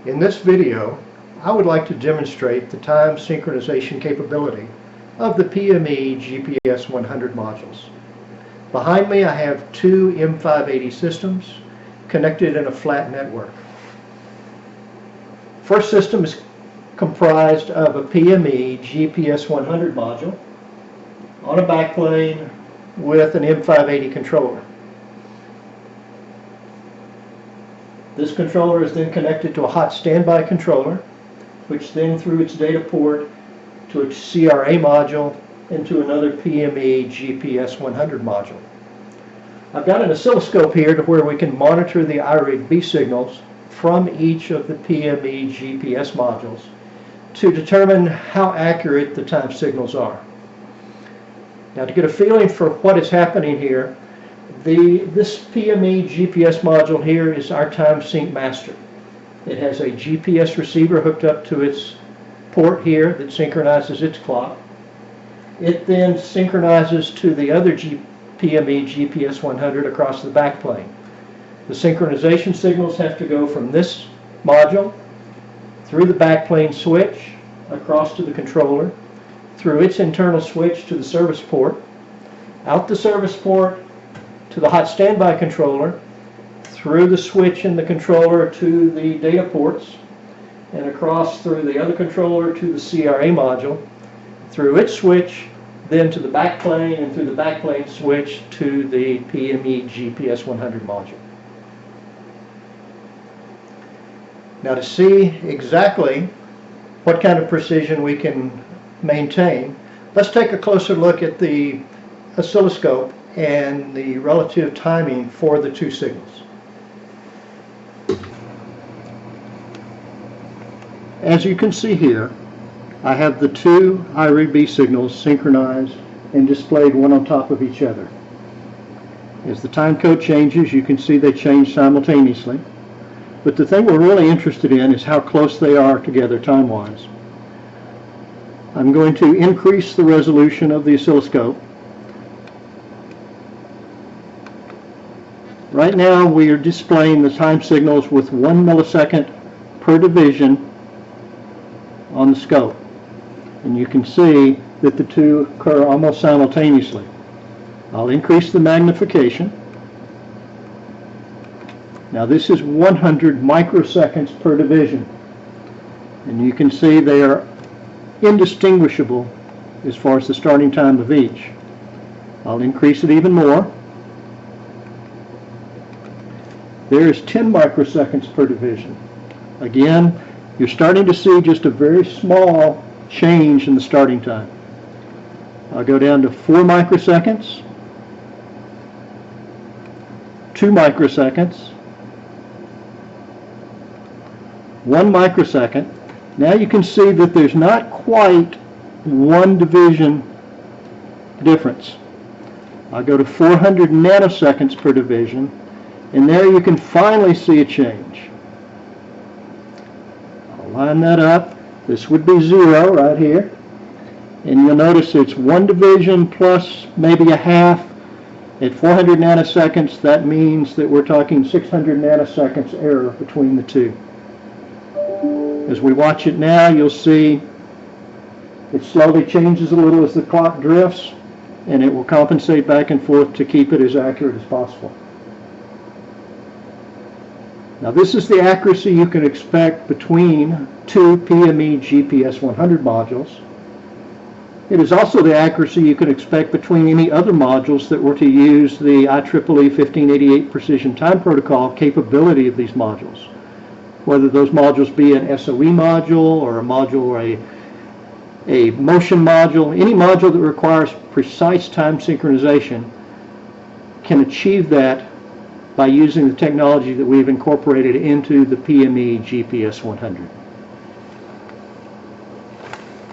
In this video, I would like to demonstrate the time synchronization capability of the PME GPS 100 modules. Behind me I have two M580 systems connected in a flat network. First system is comprised of a PME GPS 100 module on a backplane with an M580 controller. This controller is then connected to a hot standby controller, which then through its data port to a CRA module and to another PME GPS 100 module. I've got an oscilloscope here to where we can monitor the iRig-B signals from each of the PME GPS modules to determine how accurate the time signals are. Now, to get a feeling for what is happening here, this PME GPS module here is our time sync master. It has a GPS receiver hooked up to its port here that synchronizes its clock. It then synchronizes to the other PME GPS 100 across the backplane. The synchronization signals have to go from this module through the backplane switch across to the controller, through its internal switch to the service port, out the service port to the hot standby controller, through the switch in the controller to the data ports, and across through the other controller to the CRA module, through its switch, then to the backplane, and through the backplane switch to the PME GPS 100 module. Now, to see exactly what kind of precision we can maintain, let's take a closer look at the oscilloscope and the relative timing for the two signals. As you can see here, I have the two iRig-B signals synchronized and displayed one on top of each other. As the time code changes, you can see they change simultaneously. But the thing we're really interested in is how close they are together time-wise. I'm going to increase the resolution of the oscilloscope. Right now we are displaying the time signals with 1 millisecond per division on the scope. And you can see that the two occur almost simultaneously. I'll increase the magnification. Now this is 100 microseconds per division. And you can see they are indistinguishable as far as the starting time of each. I'll increase it even more. There is 10 microseconds per division. Again, you're starting to see just a very small change in the starting time. I'll go down to 4 microseconds, 2 microseconds, 1 microsecond. Now you can see that there's not quite 1 division difference. I'll go to 400 nanoseconds per division, and there you can finally see a change. I'll line that up. This would be 0 right here. And you'll notice it's 1 division plus maybe a half. At 400 nanoseconds, that means that we're talking 600 nanoseconds error between the two. As we watch it now, you'll see it slowly changes a little as the clock drifts, and it will compensate back and forth to keep it as accurate as possible. Now this is the accuracy you can expect between two PME GPS 100 modules. It is also the accuracy you can expect between any other modules that were to use the IEEE 1588 Precision Time Protocol capability of these modules. Whether those modules be an SOE module or a module or a motion module, any module that requires precise time synchronization can achieve that by using the technology that we've incorporated into the PME GPS 100.